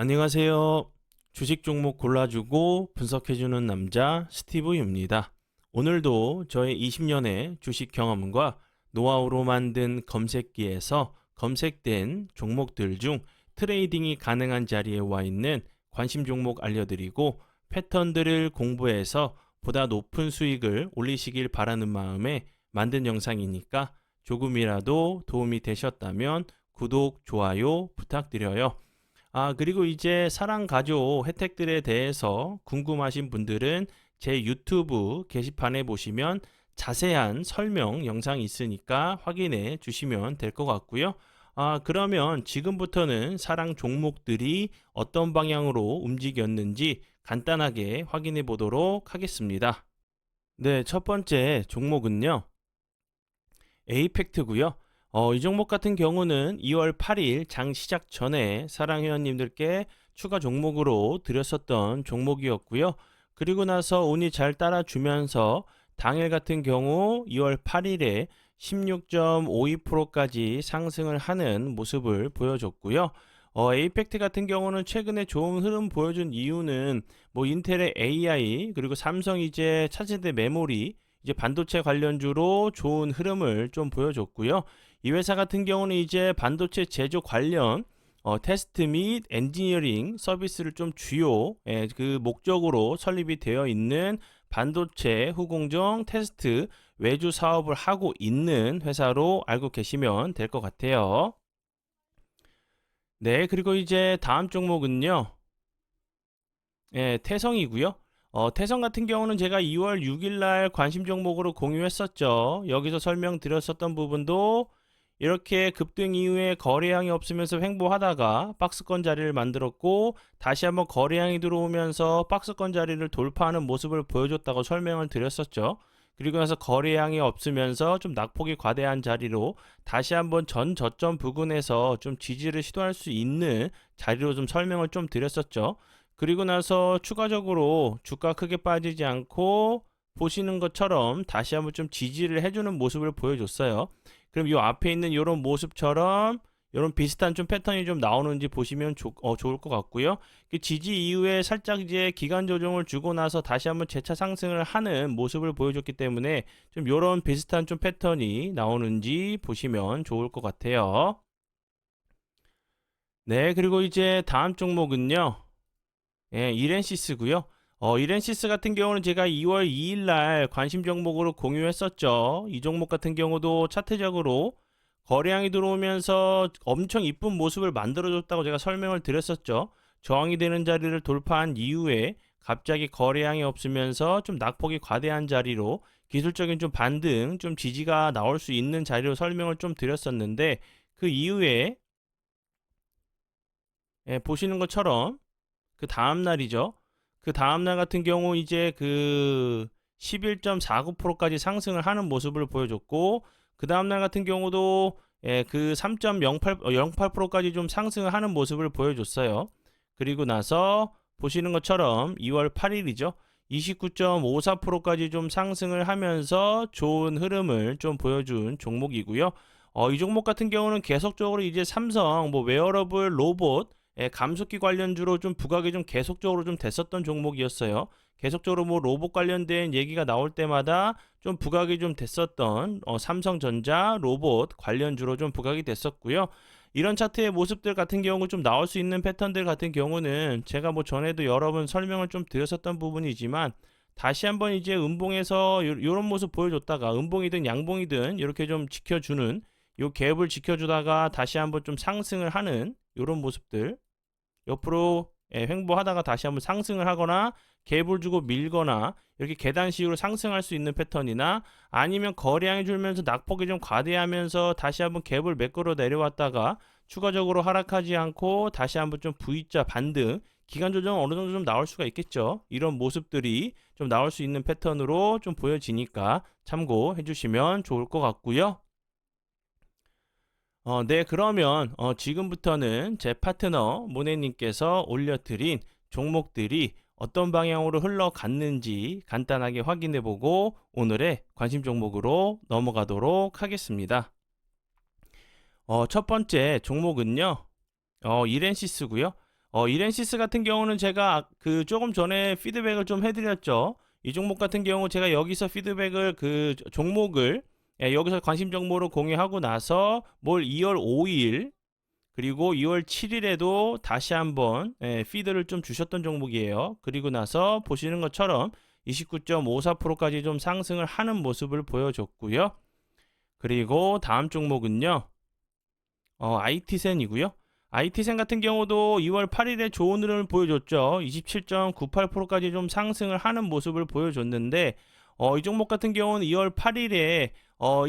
안녕하세요. 주식 종목 골라주고 분석해주는 남자 스티브입니다. 오늘도 저의 20년의 주식 경험과 노하우로 만든 검색기에서 검색된 종목들 중 트레이딩이 가능한 자리에 와 있는 관심 종목 알려드리고 패턴들을 공부해서 보다 높은 수익을 올리시길 바라는 마음에 만든 영상이니까 조금이라도 도움이 되셨다면 구독, 좋아요 부탁드려요. 그리고 이제 사랑 가족 혜택들에 대해서 궁금하신 분들은 제 유튜브 게시판에 보시면 자세한 설명 영상이 있으니까 확인해 주시면 될 것 같고요. 그러면 지금부터는 사랑 종목들이 어떤 방향으로 움직였는지 간단하게 확인해 보도록 하겠습니다. 네, 첫 번째 종목은요. 에이펙트고요. 이 종목 같은 경우는 2월 8일 장 시작 전에 사랑 회원님들께 추가 종목으로 드렸었던 종목이었고요. 그리고 나서 운이 잘 따라주면서 당일 같은 경우 2월 8일에 16.52%까지 상승을 하는 모습을 보여줬고요. 에이펙트 같은 경우는 최근에 좋은 흐름 보여준 이유는 뭐 인텔의 AI 그리고 삼성 이제 차세대 메모리 이제 반도체 관련주로 좋은 흐름을 좀 보여줬고요. 이 회사 같은 경우는 이제 반도체 제조 관련 테스트 및 엔지니어링 서비스를 좀 주요 그 목적으로 설립이 되어 있는 반도체 후공정 테스트 외주 사업을 하고 있는 회사로 알고 계시면 될 것 같아요. 네, 그리고 이제 다음 종목은요. 태성이고요. 태성 같은 경우는 제가 2월 6일 날 관심 종목으로 공유했었죠. 여기서 설명드렸었던 부분도 이렇게 급등 이후에 거래량이 없으면서 횡보하다가 박스권 자리를 만들었고 다시 한번 거래량이 들어오면서 박스권 자리를 돌파하는 모습을 보여줬다고 설명을 드렸었죠. 그리고 나서 거래량이 없으면서 좀 낙폭이 과대한 자리로 다시 한번 전 저점 부근에서 좀 지지를 시도할 수 있는 자리로 좀 설명을 좀 드렸었죠. 그리고 나서 추가적으로 주가 크게 빠지지 않고 보시는 것처럼 다시 한번 좀 지지를 해주는 모습을 보여줬어요. 그럼 이 앞에 있는 이런 모습처럼 이런 비슷한 좀 패턴이 좀 나오는지 보시면 좋을 것 같고요. 그 지지 이후에 살짝 이제 기간 조정을 주고 나서 다시 한번 재차 상승을 하는 모습을 보여줬기 때문에 좀 이런 비슷한 좀 패턴이 나오는지 보시면 좋을 것 같아요. 네, 그리고 이제 다음 종목은요. 이렌시스고요. 이렌시스 같은 경우는 제가 2월 2일 날 관심 종목으로 공유했었죠. 이 종목 같은 경우도 차트적으로 거래량이 들어오면서 엄청 이쁜 모습을 만들어줬다고 제가 설명을 드렸었죠. 저항이 되는 자리를 돌파한 이후에 갑자기 거래량이 없으면서 좀 낙폭이 과대한 자리로 기술적인 좀 반등, 좀 지지가 나올 수 있는 자리로 설명을 좀 드렸었는데 그 이후에 보시는 것처럼 그 다음 날이죠. 그 다음 날 같은 경우 이제 그 11.49%까지 상승을 하는 모습을 보여줬고 그 다음 날 같은 경우도 그 3.08%까지 좀 상승을 하는 모습을 보여줬어요. 그리고 나서 보시는 것처럼 2월 8일이죠. 29.54%까지 좀 상승을 하면서 좋은 흐름을 좀 보여준 종목이고요. 이 종목 같은 경우는 계속적으로 이제 삼성 뭐 웨어러블 로봇 감속기 관련주로 좀 부각이 좀 계속적으로 좀 됐었던 종목이었어요. 계속적으로 뭐 로봇 관련된 얘기가 나올 때마다 좀 부각이 좀 됐었던 삼성전자 로봇 관련주로 좀 부각이 됐었고요. 이런 차트의 모습들 같은 경우 좀 나올 수 있는 패턴들 같은 경우는 제가 뭐 전에도 여러 번 설명을 좀 드렸었던 부분이지만 다시 한번 이제 음봉에서 요런 모습 보여줬다가 음봉이든 양봉이든 이렇게 좀 지켜주는 요 갭을 지켜주다가 다시 한번 좀 상승을 하는 요런 모습들 옆으로 횡보하다가 다시 한번 상승을 하거나 갭을 주고 밀거나 이렇게 계단식으로 상승할 수 있는 패턴이나 아니면 거래량이 줄면서 낙폭이 좀 과대하면서 다시 한번 갭을 매끄러 내려왔다가 추가적으로 하락하지 않고 다시 한번 좀 V자 반등 기간 조정 어느 정도 좀 나올 수가 있겠죠. 이런 모습들이 좀 나올 수 있는 패턴으로 좀 보여지니까 참고해 주시면 좋을 것 같고요. 네, 그러면 지금부터는 제 파트너 모네님께서 올려드린 종목들이 어떤 방향으로 흘러갔는지 간단하게 확인해 보고 오늘의 관심 종목으로 넘어가도록 하겠습니다. 첫 번째 종목은요, 이렌시스고요. 이렌시스 같은 경우는 제가 그 조금 전에 피드백을 좀 해드렸죠. 이 종목 같은 경우 제가 여기서 피드백을 그 종목을 여기서 관심 정보를 공유하고 나서 뭘 2월 5일 그리고 2월 7일에도 다시 한번 피드를 좀 주셨던 종목이에요. 그리고 나서 보시는 것처럼 29.54%까지 좀 상승을 하는 모습을 보여줬고요. 그리고 다음 종목은요. IT센이고요. IT센 같은 경우도 2월 8일에 좋은 흐름을 보여줬죠. 27.98%까지 좀 상승을 하는 모습을 보여줬는데 이 종목 같은 경우는 2월 8일에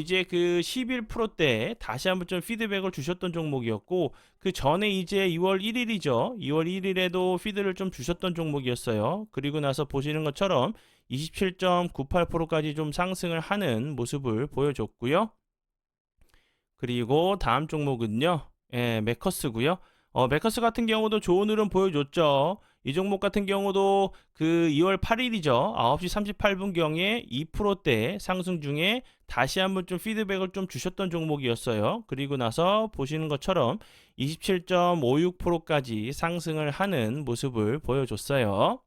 이제 그 11%대 다시 한번 좀 피드백을 주셨던 종목이었고 그 전에 이제 2월 1일이죠. 2월 1일에도 피드를 좀 주셨던 종목이었어요. 그리고 나서 보시는 것처럼 27.98%까지 좀 상승을 하는 모습을 보여줬고요. 그리고 다음 종목은요. 메커스고요. 메커스 같은 경우도 좋은 흐름 보여줬죠. 이 종목 같은 경우도 그 2월 8일이죠. 9시 38분경에 2%대 상승 중에 다시 한번 좀 피드백을 좀 주셨던 종목이었어요. 그리고 나서 보시는 것처럼 27.56%까지 상승을 하는 모습을 보여줬어요.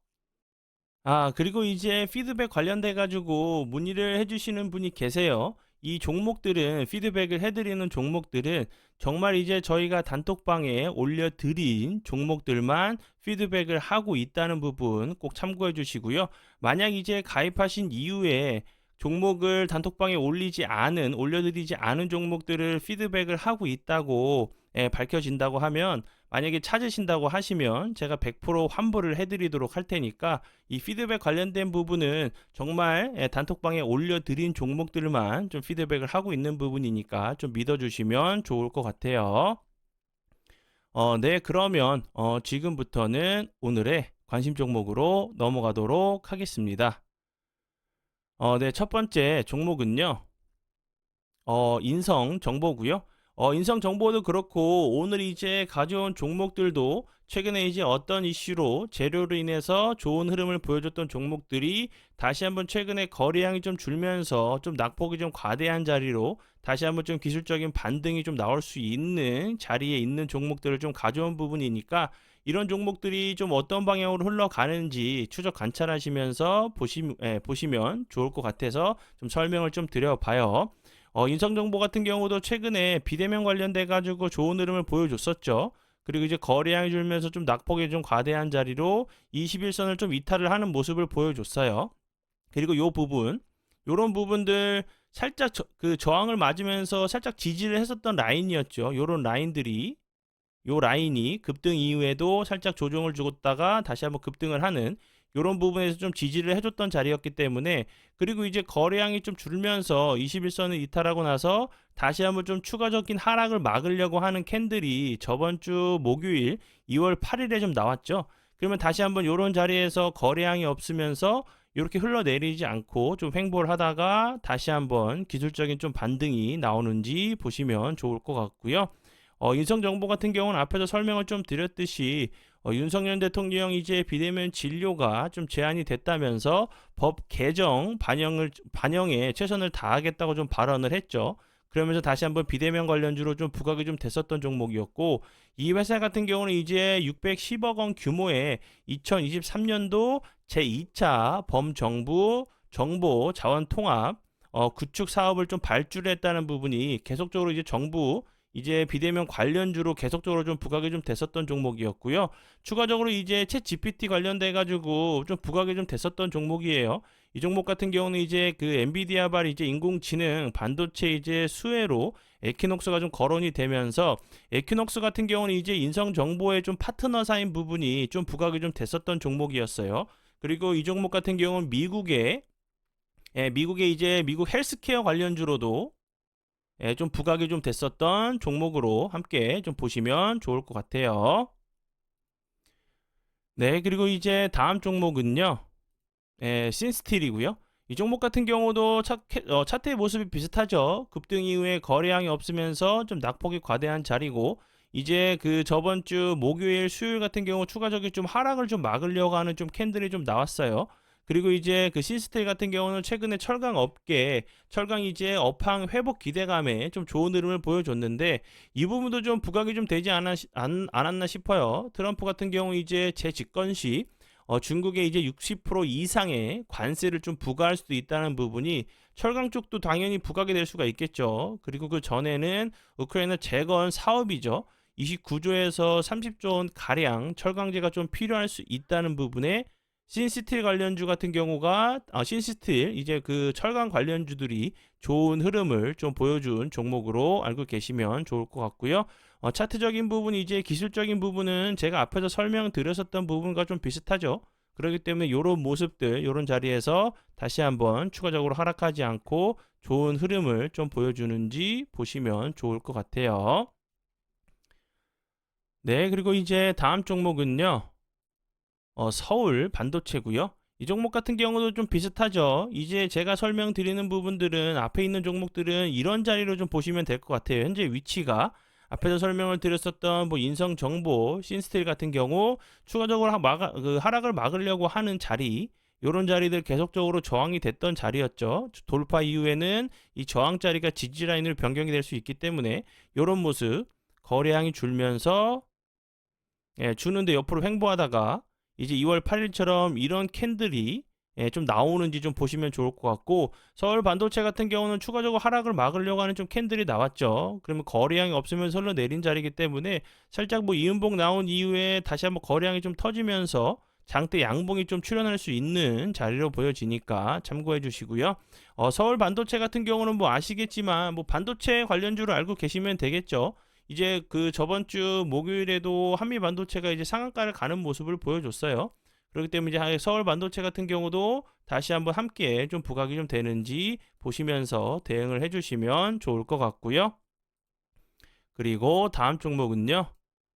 그리고 이제 피드백 관련돼 가지고 문의를 해주시는 분이 계세요. 이 종목들은 피드백을 해드리는 종목들은 정말 이제 저희가 단톡방에 올려드린 종목들만 피드백을 하고 있다는 부분 꼭 참고해 주시고요. 만약 이제 가입하신 이후에 종목을 단톡방에 올려드리지 않은 종목들을 피드백을 하고 있다고 밝혀진다고 하면 만약에 찾으신다고 하시면 제가 100% 환불을 해드리도록 할 테니까 이 피드백 관련된 부분은 정말 단톡방에 올려드린 종목들만 좀 피드백을 하고 있는 부분이니까 좀 믿어주시면 좋을 것 같아요. 네, 그러면 지금부터는 오늘의 관심 종목으로 넘어가도록 하겠습니다. 네, 첫 번째 종목은요. 인성 정보고요. 인성 정보도 그렇고 오늘 이제 가져온 종목들도 최근에 이제 어떤 이슈로 재료로 인해서 좋은 흐름을 보여줬던 종목들이 다시 한번 최근에 거래량이 좀 줄면서 좀 낙폭이 좀 과대한 자리로 다시 한번 좀 기술적인 반등이 좀 나올 수 있는 자리에 있는 종목들을 좀 가져온 부분이니까 이런 종목들이 좀 어떤 방향으로 흘러가는지 추적 관찰하시면서 보시면 좋을 것 같아서 좀 설명을 좀 드려봐요. 인성정보 같은 경우도 최근에 비대면 관련돼 가지고 좋은 흐름을 보여줬었죠. 그리고 이제 거래량이 줄면서 좀 낙폭이 좀 과대한 자리로 21선을 좀 이탈을 하는 모습을 보여줬어요. 그리고 요런 부분들 살짝 그 저항을 맞으면서 살짝 지지를 했었던 라인이었죠. 요런 라인들이 요 라인이 급등 이후에도 살짝 조정을 주었다가 다시 한번 급등을 하는 이런 부분에서 좀 지지를 해줬던 자리였기 때문에 그리고 이제 거래량이 좀 줄면서 21선을 이탈하고 나서 다시 한번 좀 추가적인 하락을 막으려고 하는 캔들이 저번 주 목요일 2월 8일에 좀 나왔죠. 그러면 다시 한번 이런 자리에서 거래량이 없으면서 이렇게 흘러내리지 않고 좀 횡보를 하다가 다시 한번 기술적인 좀 반등이 나오는지 보시면 좋을 것 같고요. 인성정보 같은 경우는 앞에서 설명을 좀 드렸듯이 윤석열 대통령이 이제 비대면 진료가 좀 제한이 됐다면서 법 개정 반영에 최선을 다하겠다고 좀 발언을 했죠. 그러면서 다시 한번 비대면 관련주로 좀 부각이 좀 됐었던 종목이었고 이 회사 같은 경우는 이제 610억 원 규모의 2023년도 제2차 범정부 정보 자원 통합 구축 사업을 좀 발주했다는 부분이 계속적으로 이제 정부 이제 비대면 관련주로 계속적으로 좀 부각이 좀 됐었던 종목이었고요. 추가적으로 이제 챗 GPT 관련돼 가지고 좀 부각이 좀 됐었던 종목이에요. 이 종목 같은 경우는 이제 그 엔비디아발 이제 인공지능 반도체 이제 수혜로 에퀴녹스가 좀 거론이 되면서 에퀴녹스 같은 경우는 이제 인성 정보의 좀 파트너사인 부분이 좀 부각이 좀 됐었던 종목이었어요. 그리고 이 종목 같은 경우는 미국의 이제 미국 헬스케어 관련주로도 좀 부각이 좀 됐었던 종목으로 함께 좀 보시면 좋을 것 같아요. 네, 그리고 이제 다음 종목은요. 신스틸이고요. 이 종목 같은 경우도 차트의 모습이 비슷하죠. 급등 이후에 거래량이 없으면서 좀 낙폭이 과대한 자리고 이제 그 저번 주 목요일 수요일 같은 경우 추가적인 좀 하락을 좀 막으려고 하는 좀 캔들이 좀 나왔어요. 그리고 이제 그 신스틸 같은 경우는 최근에 철강 업계, 철강 이제 업황 회복 기대감에 좀 좋은 흐름을 보여줬는데 이 부분도 좀 부각이 좀 되지 않았나 싶어요. 트럼프 같은 경우 이제 재집권 시 중국에 이제 60% 이상의 관세를 좀 부과할 수도 있다는 부분이 철강 쪽도 당연히 부각이 될 수가 있겠죠. 그리고 그 전에는 우크라이나 재건 사업이죠. 29조에서 30조 원 가량 철강제가 좀 필요할 수 있다는 부분에 신스틸 관련주 같은 경우가 신스틸 이제 그 철강 관련주들이 좋은 흐름을 좀 보여준 종목으로 알고 계시면 좋을 것 같고요. 차트적인 부분 이제 기술적인 부분은 제가 앞에서 설명드렸었던 부분과 좀 비슷하죠. 그렇기 때문에 이런 모습들, 이런 자리에서 다시 한번 추가적으로 하락하지 않고 좋은 흐름을 좀 보여주는지 보시면 좋을 것 같아요. 네, 그리고 이제 다음 종목은요. 서울 반도체고요. 이 종목 같은 경우도 좀 비슷하죠. 이제 제가 설명드리는 부분들은 앞에 있는 종목들은 이런 자리로 좀 보시면 될 것 같아요. 현재 위치가 앞에서 설명을 드렸었던 뭐 인성정보, 신스틸 같은 경우 추가적으로 하락을 막으려고 하는 자리, 이런 자리들 계속적으로 저항이 됐던 자리였죠. 돌파 이후에는 이 저항 자리가 지지 라인으로 변경이 될 수 있기 때문에 이런 모습, 거래량이 줄면서 주는데 옆으로 횡보하다가 이제 2월 8일처럼 이런 캔들이 좀 나오는지 좀 보시면 좋을 것 같고, 서울 반도체 같은 경우는 추가적으로 하락을 막으려고 하는 좀 캔들이 나왔죠. 그러면 거래량이 없으면서 흘러 내린 자리이기 때문에 살짝 뭐 이음봉 나온 이후에 다시 한번 거래량이 좀 터지면서 장대 양봉이 좀 출현할 수 있는 자리로 보여지니까 참고해 주시고요. 서울 반도체 같은 경우는 뭐 아시겠지만 뭐 반도체 관련주를 알고 계시면 되겠죠. 이제 그 저번 주 목요일에도 한미 반도체가 이제 상한가를 가는 모습을 보여줬어요. 그렇기 때문에 이제 서울 반도체 같은 경우도 다시 한번 함께 좀 부각이 좀 되는지 보시면서 대응을 해주시면 좋을 것 같고요. 그리고 다음 종목은요,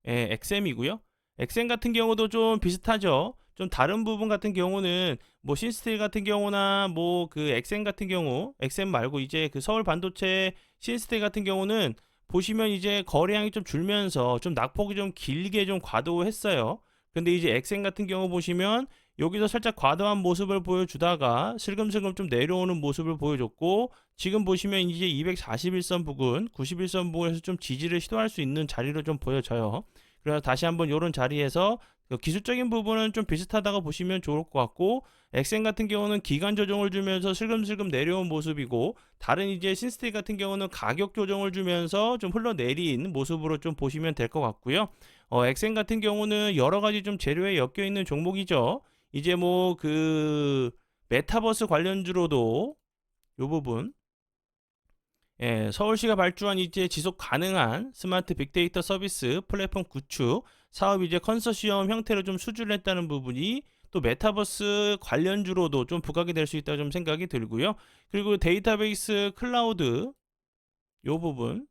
엑셈이고요. 엑셈 같은 경우도 좀 비슷하죠. 좀 다른 부분 같은 경우는 뭐 신스틸 같은 경우나 뭐 그 엑셈 같은 경우, 엑셈 말고 이제 그 서울 반도체 신스틸 같은 경우는 보시면 이제 거래량이 좀 줄면서 좀 낙폭이 좀 길게 좀 과도했어요. 근데 이제 엑셈 같은 경우 보시면 여기서 살짝 과도한 모습을 보여주다가 슬금슬금 좀 내려오는 모습을 보여줬고, 지금 보시면 이제 241선 부근, 91선 부근에서 좀 지지를 시도할 수 있는 자리로 좀 보여져요. 그래서 다시 한번 이런 자리에서 기술적인 부분은 좀 비슷하다고 보시면 좋을 것 같고, 엑센 같은 경우는 기간 조정을 주면서 슬금슬금 내려온 모습이고, 다른 이제 신스틸 같은 경우는 가격 조정을 주면서 좀 흘러내린 모습으로 좀 보시면 될 것 같고요. 엑센 같은 경우는 여러 가지 좀 재료에 엮여 있는 종목이죠. 이제 뭐 그 메타버스 관련주로도 요 부분, 서울시가 발주한 이제 지속 가능한 스마트 빅데이터 서비스 플랫폼 구축 사업 이제 컨소시엄 형태로 좀 수주를 했다는 부분이 또 메타버스 관련주로도 좀 부각이 될 수 있다고 좀 생각이 들고요. 그리고 데이터베이스 클라우드 요 부분,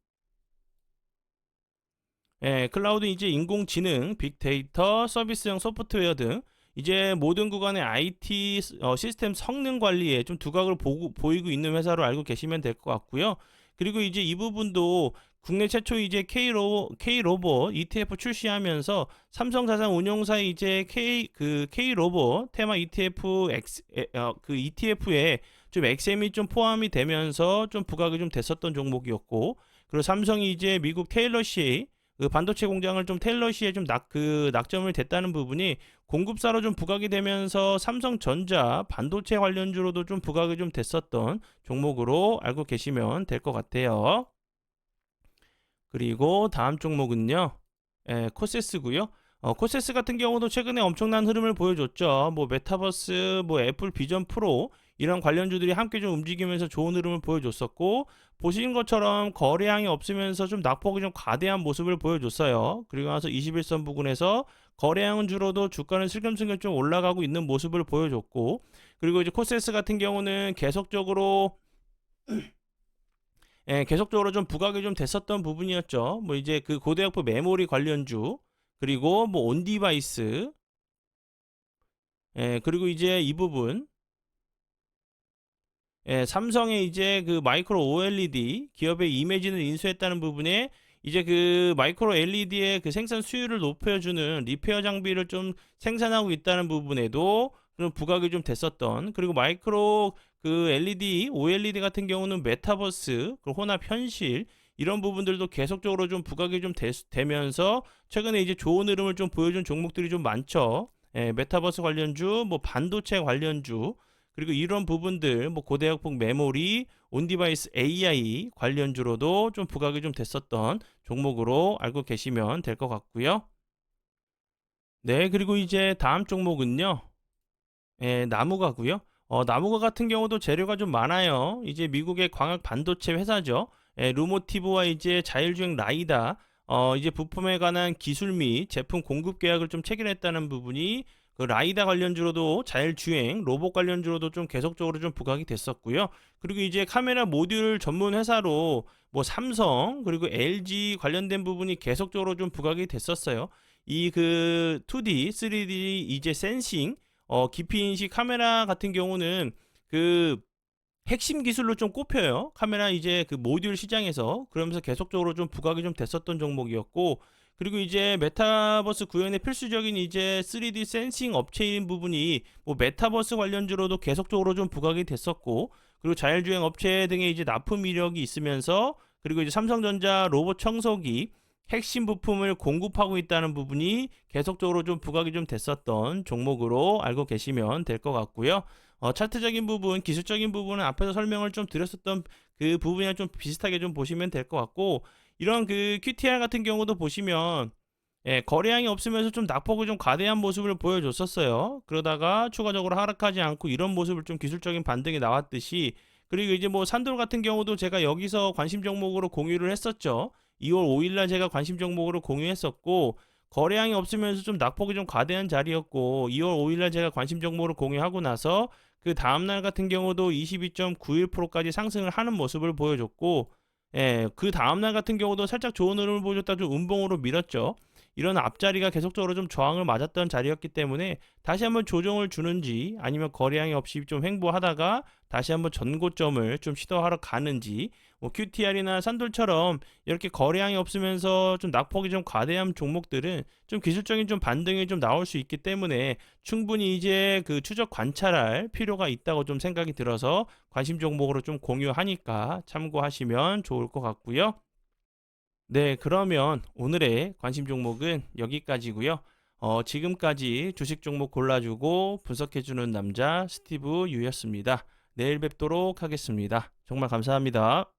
클라우드 이제 인공지능, 빅데이터, 서비스형 소프트웨어 등 이제 모든 구간의 IT 시스템 성능 관리에 좀 두각을 보이고 있는 회사로 알고 계시면 될 것 같고요. 그리고 이제 이 부분도 국내 최초 이제 K로봇 ETF 출시하면서 삼성자산 운용사의 이제 K로봇 테마 ETF 그 ETF에 좀 엑셈이 좀 포함이 되면서 좀 부각이 좀 됐었던 종목이었고, 그리고 삼성이 이제 미국 테일러시의 그 반도체 공장을 좀 테일러시에 좀 낙점을 됐다는 부분이 공급사로 좀 부각이 되면서 삼성전자 반도체 관련주로도 좀 부각이 좀 됐었던 종목으로 알고 계시면 될 것 같아요. 그리고 다음 종목은요, 코세스고요. 코세스 같은 경우도 최근에 엄청난 흐름을 보여줬죠. 뭐 메타버스, 뭐 애플 비전 프로 이런 관련주들이 함께 좀 움직이면서 좋은 흐름을 보여줬었고, 보신 것처럼 거래량이 없으면서 좀 낙폭이 좀 과대한 모습을 보여줬어요. 그리고 나서 21선 부근에서 거래량은 줄어도 주가는 슬금슬금 좀 올라가고 있는 모습을 보여줬고, 그리고 이제 코세스 같은 경우는 계속적으로 좀 부각이 좀 됐었던 부분이었죠. 뭐 이제 그 고대역포 메모리 관련주, 그리고 뭐 온디바이스, 그리고 이제 이 부분, 삼성의 이제 그 마이크로 OLED 기업의 이미지를 인수했다는 부분에 이제 그 마이크로 LED의 그 생산 수율을 높여주는 리페어 장비를 좀 생산하고 있다는 부분에도 그런 부각이 좀 됐었던, 그리고 마이크로 그 LED, OLED 같은 경우는 메타버스, 그 혼합 현실 이런 부분들도 계속적으로 좀 부각이 좀 되면서 최근에 이제 좋은 흐름을 좀 보여준 종목들이 좀 많죠. 예, 메타버스 관련주, 뭐 반도체 관련주, 그리고 이런 부분들, 뭐 고대역폭 메모리, 온디바이스 AI 관련주로도 좀 부각이 좀 됐었던 종목으로 알고 계시면 될 것 같고요. 네, 그리고 이제 다음 종목은요. 예, 나무가고요. 나무가 같은 경우도 재료가 좀 많아요. 이제 미국의 광학 반도체 회사죠. 예, 루모티브와 이제 자율주행 라이다, 이제 부품에 관한 기술 및 제품 공급 계약을 좀 체결했다는 부분이 그 라이다 관련주로도 자율주행 로봇 관련주로도 좀 계속적으로 좀 부각이 됐었고요. 그리고 이제 카메라 모듈 전문 회사로 뭐 삼성 그리고 LG 관련된 부분이 계속적으로 좀 부각이 됐었어요. 이 그 2D, 3D 이제 센싱 깊이 인식 카메라 같은 경우는 그 핵심 기술로 좀 꼽혀요. 카메라 이제 그 모듈 시장에서. 그러면서 계속적으로 좀 부각이 좀 됐었던 종목이었고, 그리고 이제 메타버스 구현의 필수적인 이제 3D 센싱 업체인 부분이 뭐 메타버스 관련주로도 계속적으로 좀 부각이 됐었고, 그리고 자율주행 업체 등의 이제 납품 이력이 있으면서, 그리고 이제 삼성전자 로봇 청소기 핵심 부품을 공급하고 있다는 부분이 계속적으로 좀 부각이 좀 됐었던 종목으로 알고 계시면 될 것 같고요. 차트적인 부분, 기술적인 부분은 앞에서 설명을 좀 드렸었던 그 부분이랑 좀 비슷하게 좀 보시면 될 것 같고, 이런 그 QTR 같은 경우도 보시면 예, 거래량이 없으면서 좀 낙폭을 좀 과대한 모습을 보여줬었어요. 그러다가 추가적으로 하락하지 않고 이런 모습을 좀 기술적인 반등이 나왔듯이, 그리고 이제 뭐 산돌 같은 경우도 제가 여기서 관심 종목으로 공유를 했었죠. 2월 5일날 제가 관심 종목으로 공유했었고, 거래량이 없으면서 좀 낙폭이 좀 과대한 자리였고, 2월 5일날 제가 관심 종목으로 공유하고 나서 그 다음날 같은 경우도 22.91%까지 상승을 하는 모습을 보여줬고, 예, 그 다음날 같은 경우도 살짝 좋은 흐름을 보여줬다 좀 운봉으로 밀었죠. 이런 앞자리가 계속적으로 좀 저항을 맞았던 자리였기 때문에 다시 한번 조정을 주는지, 아니면 거래량이 없이 좀 횡보하다가 다시 한번 전고점을 좀 시도하러 가는지, 뭐 QTR이나 산돌처럼 이렇게 거래량이 없으면서 좀 낙폭이 좀 과대한 종목들은 좀 기술적인 좀 반등이 좀 나올 수 있기 때문에 충분히 이제 그 추적 관찰할 필요가 있다고 좀 생각이 들어서 관심 종목으로 좀 공유하니까 참고하시면 좋을 것 같고요. 네, 그러면 오늘의 관심 종목은 여기까지고요. 지금까지 주식 종목 골라주고 분석해주는 남자 스티브 유였습니다. 내일 뵙도록 하겠습니다. 정말 감사합니다.